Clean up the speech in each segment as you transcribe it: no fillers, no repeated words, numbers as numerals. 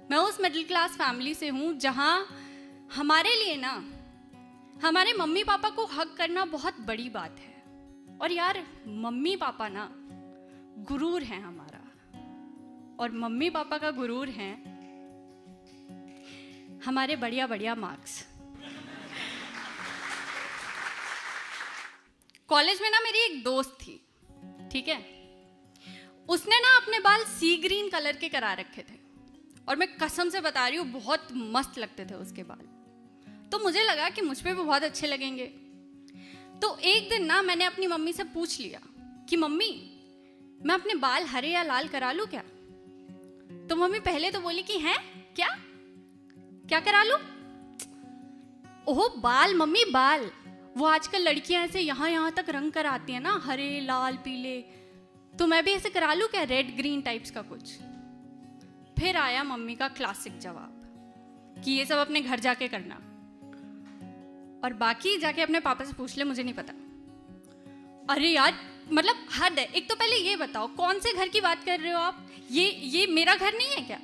मैं उस middle class family से हूँ जहाँ हमारे लिए ना हमारे मम्मी पापा को हक करना बहुत बड़ी बात है। और यार मम्मी पापा ना गुरूर है हमारा, और मम्मी पापा का गुरूर है हमारे बढ़िया बढ़िया मार्क्स। कॉलेज में ना मेरी एक दोस्त थी, ठीक है, उसने ना अपने बाल सी ग्रीन कलर के करा रखे थे और मैं कसम से बता रही हूँ बहुत मस्त लगते थे उसके बाल। तो मुझे लगा कि मुझ पे भी बहुत अच्छे लगेंगे। तो एक दिन ना मैंने अपनी मम्मी से पूछ लिया कि मम्मी मैं अपने बाल हरे या लाल करा लूं क्या? तो मम्मी पहले तो बोली कि हैं क्या क्या करा लूं? ओह बाल मम्मी बाल, वो आजकल लड़कियां ऐसे यहाँ तक रंग कराती हैं ना, हरे लाल पीले, तो मैं भी ऐसे करा लूं क्या, रेड ग्रीन टाइप्स का कुछ? फिर आया मम्मी का क्लासिक जवाब कि ये सब अपने घर जाके करना और बाकी जाके अपने पापा से पूछ ले, मुझे नहीं पता। अरे यार मतलब हद है। एक तो पहले ये बताओ कौन से घर की बात कर रहे हो आप? ये मेरा घर नहीं है क्या?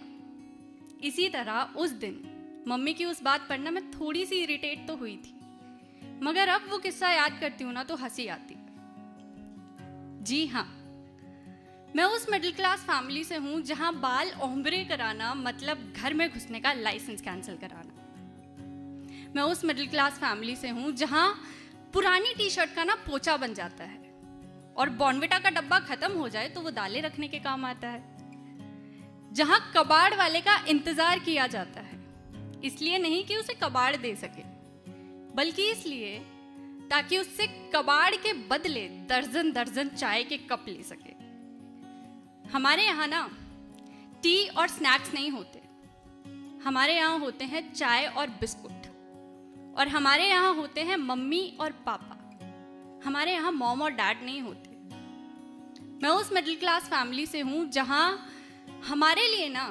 इसी तरह उस दिन मम्मी की उस बात पर ना मैं थोड़ी सी इरिटेट तो हुई थी, मगर अब वो किस्सा याद करती हूँ ना तो हंसी आती। जी हाँ, मैं उस मिडिल क्लास फैमिली से हूँ जहाँ बाल ओम्ब्रे कराना मतलब घर में घुसने का लाइसेंस कैंसिल कराना। मैं उस मिडिल क्लास फैमिली से हूँ जहाँ पुरानी टी शर्ट का ना पोचा बन जाता है और बॉर्नविटा का डब्बा खत्म हो जाए तो वो दालें रखने के काम आता है। जहाँ कबाड़ वाले का इंतजार किया जाता है, इसलिए नहीं कि उसे कबाड़ दे सके, बल्कि इसलिए ताकि उससे कबाड़ के बदले दर्जन दर्जन चाय के कप ले सके। हमारे यहाँ ना टी और स्नैक्स नहीं होते, हमारे यहाँ होते हैं चाय और बिस्कुट, और हमारे यहाँ होते हैं मम्मी और पापा। हमारे यहाँ मॉम और डैड नहीं होते। मैं उस मिडिल क्लास फैमिली से हूँ जहाँ हमारे लिए ना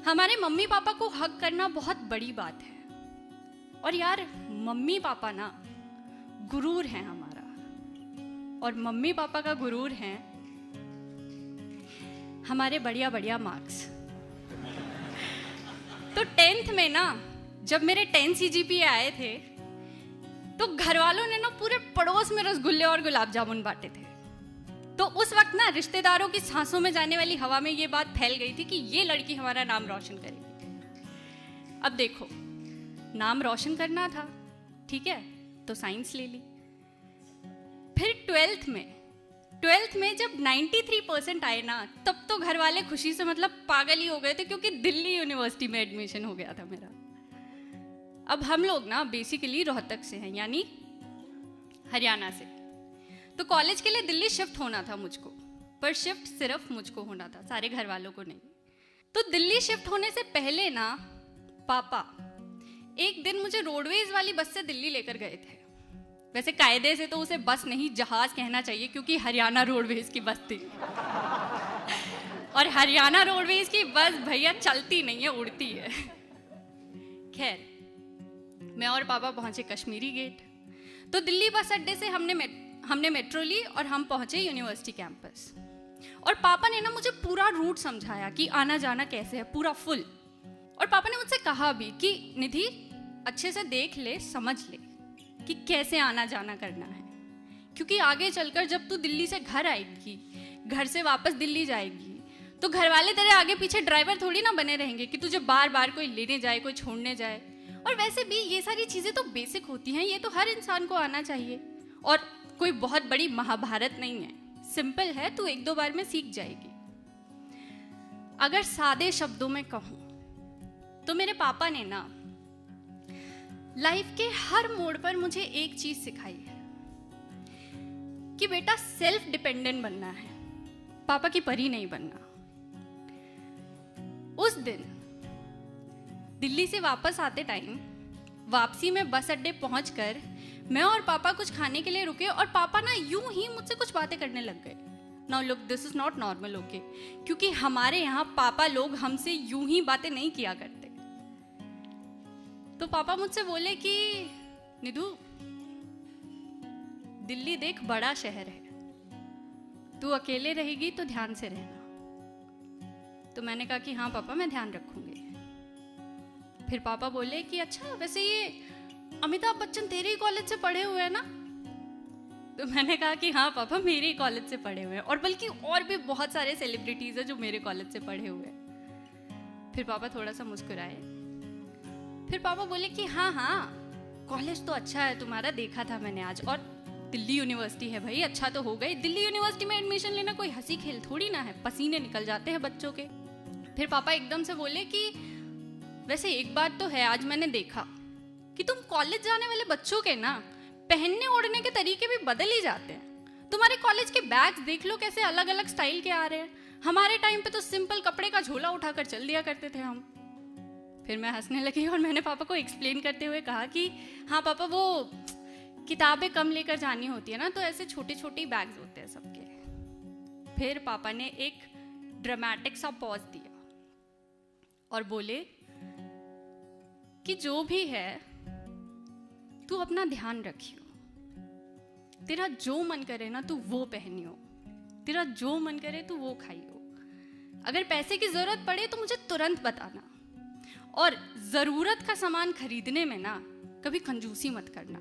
हमारे मम्मी पापा को हक करना बहुत बड़ी बात है। और यार मम्मी पापा ना गुरूर है हमारा, और मम्मी पापा का गुरूर है हमारे बढ़िया बढ़िया मार्क्स। तो 10th में ना जब मेरे 10 CGPA आए थे तो घर वालों ने ना पूरे पड़ोस में रसगुल्ले और गुलाब जामुन बांटे थे। तो उस वक्त ना रिश्तेदारों की सांसों में जाने वाली हवा में ये बात फैल गई थी कि ये लड़की हमारा नाम रोशन करेगी। अब देखो, नाम रोशन करना था, ठीक है, तो साइंस ले ली। फिर 12th में जब 93% आए ना, तब तो घर वाले खुशी से मतलब पागल ही हो गए थे, क्योंकि दिल्ली यूनिवर्सिटी में एडमिशन हो गया था मेरा। अब हम लोग ना बेसिकली रोहतक से हैं, यानी हरियाणा से। तो कॉलेज के लिए दिल्ली शिफ्ट होना था मुझको, पर शिफ्ट सिर्फ मुझको होना था, सारे घर वालों को नहीं। तो दिल्ली शिफ्ट होने से पहले ना पापा एक दिन मुझे रोडवेज वाली बस से दिल्ली लेकर गए थे। वैसे कायदे से तो उसे बस नहीं जहाज कहना चाहिए, क्योंकि हरियाणा रोडवेज की बस थी और हरियाणा रोडवेज की बस भैया चलती नहीं है, उड़ती है। खैर, मैं और पापा पहुंचे कश्मीरी गेट। तो दिल्ली बस अड्डे से हमने मेट्रो ली और हम पहुंचे यूनिवर्सिटी कैंपस। और पापा ने ना मुझे पूरा रूट समझाया कि आना जाना कैसे है, पूरा फुल। और पापा ने मुझसे कहा भी कि निधि अच्छे से देख ले, समझ ले कि कैसे आना जाना करना है, क्योंकि आगे चलकर जब तू दिल्ली से घर आएगी, घर से वापस दिल्ली जाएगी, तो घर वाले तेरे आगे पीछे ड्राइवर थोड़ी ना बने रहेंगे कि तुझे बार बार कोई लेने जाए, कोई छोड़ने जाए। और वैसे भी ये सारी चीज़ें तो बेसिक होती हैं, ये तो हर इंसान को आना चाहिए, और कोई बहुत बड़ी महाभारत नहीं है, सिंपल है, तू 1-2 बार में सीख जाएगी। अगर सादे शब्दों में कहूँ तो मेरे पापा ने ना लाइफ के हर मोड़ पर मुझे एक चीज सिखाई है कि बेटा सेल्फ डिपेंडेंट बनना है, पापा की परी नहीं बनना। उस दिन दिल्ली से वापस आते टाइम वापसी में बस अड्डे पहुंचकर मैं और पापा कुछ खाने के लिए रुके, और पापा ना यूं ही मुझसे कुछ बातें करने लग गए। Now look, this is not normal, okay, क्योंकि हमारे यहाँ पापा लोग हमसे यूं ही बातें नहीं किया करते। तो पापा मुझसे बोले कि निधु, दिल्ली देख बड़ा शहर है, तू अकेले रहेगी तो ध्यान से रहना। तो मैंने कहा कि हाँ पापा, मैं ध्यान रखूंगी। फिर पापा बोले कि अच्छा वैसे ये अमिताभ बच्चन तेरे ही कॉलेज से पढ़े हुए हैं ना? तो मैंने कहा कि हाँ पापा मेरे ही कॉलेज से पढ़े हुए हैं, और बल्कि और भी बहुत सारे सेलिब्रिटीज हैं जो मेरे कॉलेज से पढ़े हुए हैं। फिर पापा थोड़ा सा मुस्कुराए। फिर पापा बोले कि हाँ हाँ कॉलेज तो अच्छा है तुम्हारा, देखा था मैंने आज, और दिल्ली यूनिवर्सिटी है भाई, अच्छा तो हो गई। दिल्ली यूनिवर्सिटी में एडमिशन लेना कोई हंसी खेल थोड़ी ना है, पसीने निकल जाते हैं बच्चों के। फिर पापा एकदम से बोले कि वैसे एक बात तो है, आज मैंने देखा कि तुम कॉलेज जाने वाले बच्चों के ना पहनने ओढ़ने के तरीके भी बदल ही जाते हैं। तुम्हारे कॉलेज के बैग्स देख लो कैसे अलग अलग स्टाइल के आ रहे हैं। हमारे टाइम पे तो सिंपल कपड़े का झोला उठाकर चल दिया करते थे हम। फिर मैं हंसने लगी और मैंने पापा को एक्सप्लेन करते हुए कहा कि हाँ पापा वो किताबें कम लेकर जानी होती है ना, तो ऐसे छोटे छोटे बैग्स होते हैं सबके। फिर पापा ने एक ड्रामेटिक सा पॉज दिया और बोले कि जो भी है तू अपना ध्यान रखियो, तेरा जो मन करे ना तू वो पहनियो, तेरा जो मन करे तू वो खाइयो, अगर पैसे की जरूरत पड़े तो मुझे तुरंत बताना, और जरूरत का सामान खरीदने में ना कभी कंजूसी मत करना।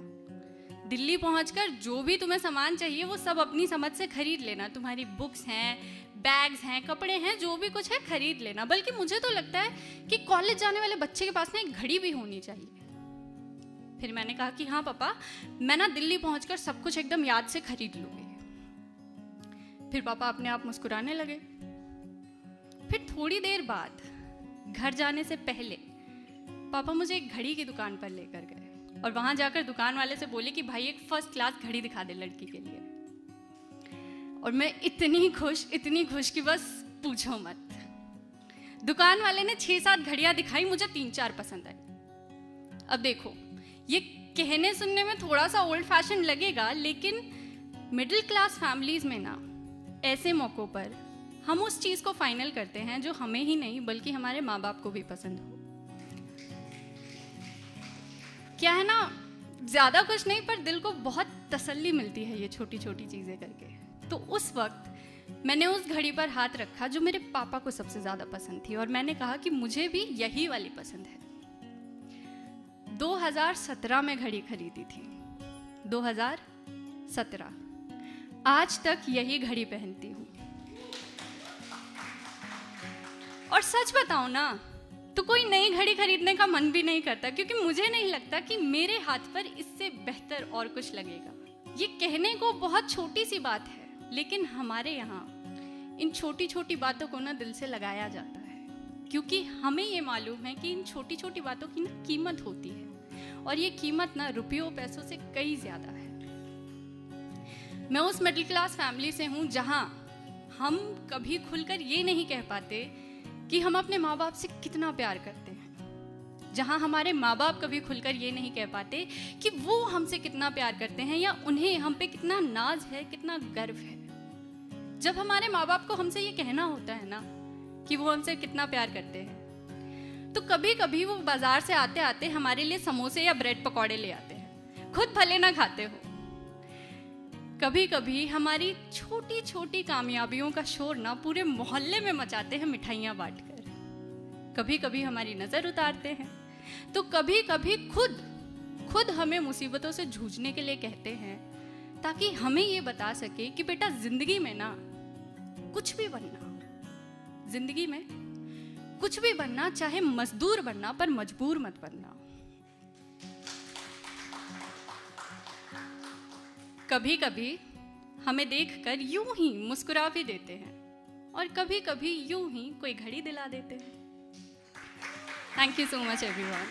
दिल्ली पहुंचकर जो भी तुम्हें सामान चाहिए वो सब अपनी समझ से खरीद लेना। तुम्हारी बुक्स हैं, बैग्स हैं, कपड़े हैं, जो भी कुछ है खरीद लेना। बल्कि मुझे तो लगता है कि कॉलेज जाने वाले बच्चे के पास ना एक घड़ी भी होनी चाहिए। फिर मैंने कहा कि हाँ पापा मैं ना दिल्ली पहुंचकर सब कुछ एकदम याद से खरीद लूंगी। फिर पापा अपने आप मुस्कुराने लगे। फिर थोड़ी देर बाद घर जाने से पहले पापा मुझे एक घड़ी की दुकान पर लेकर गए और वहां जाकर दुकान वाले से बोले कि भाई एक फर्स्ट क्लास घड़ी दिखा दे लड़की के लिए। और मैं इतनी खुश कि बस पूछो मत। दुकान वाले ने 6-7 घड़ियां दिखाई, मुझे 3-4 पसंद आई। अब देखो ये कहने सुनने में थोड़ा सा ओल्ड फैशन लगेगा, लेकिन मिडिल क्लास फैमिलीज में ना ऐसे मौक़ों पर हम उस चीज को फाइनल करते हैं जो हमें ही नहीं बल्कि हमारे माँ बाप को भी पसंद हो। क्या है ना, ज्यादा कुछ नहीं पर दिल को बहुत तसल्ली मिलती है ये छोटी छोटी चीजें करके। तो उस वक्त मैंने उस घड़ी पर हाथ रखा जो मेरे पापा को सबसे ज्यादा पसंद थी, और मैंने कहा कि मुझे भी यही वाली पसंद है। 2017 में घड़ी खरीदी थी, 2017। आज तक यही घड़ी पहनती हूँ। और सच बताऊं ना तो कोई नई घड़ी खरीदने का मन भी नहीं करता, क्योंकि मुझे नहीं लगता कि मेरे हाथ पर इससे बेहतर और कुछ लगेगा। ये कहने को बहुत छोटी सी बात है, लेकिन हमारे यहाँ इन छोटी छोटी बातों को ना दिल से लगाया जाता है, क्योंकि हमें ये मालूम है कि इन छोटी छोटी बातों की ना कीमत होती है, और ये कीमत ना रुपयों पैसों से कई ज्यादा है। मैं उस मिडिल क्लास फैमिली से हूँ जहाँ हम कभी खुलकर ये नहीं कह पाते कि हम अपने माँ बाप से कितना प्यार करते हैं, जहाँ हमारे माँ बाप कभी खुलकर ये नहीं कह पाते कि वो हमसे कितना प्यार करते हैं या उन्हें हम पे कितना नाज है, कितना गर्व है। जब हमारे माँ बाप को हमसे ये कहना होता है ना कि वो हमसे कितना प्यार करते हैं, तो कभी कभी वो बाजार से आते आते हमारे लिए समोसे या ब्रेड पकौड़े ले आते हैं, खुद भले ना खाते हो। कभी कभी हमारी छोटी छोटी कामयाबियों का शोर ना पूरे मोहल्ले में मचाते हैं मिठाइयाँ बांटकर। कभी कभी हमारी नजर उतारते हैं, तो कभी कभी खुद हमें मुसीबतों से जूझने के लिए कहते हैं, ताकि हमें ये बता सके कि बेटा जिंदगी में ना कुछ भी बनना, जिंदगी में कुछ भी बनना, चाहे मजदूर बनना पर मजबूर मत बनना। कभी कभी हमें देखकर यूं ही मुस्कुरा भी देते हैं, और कभी कभी यूं ही कोई घड़ी दिला देते हैं। Thank you so much everyone.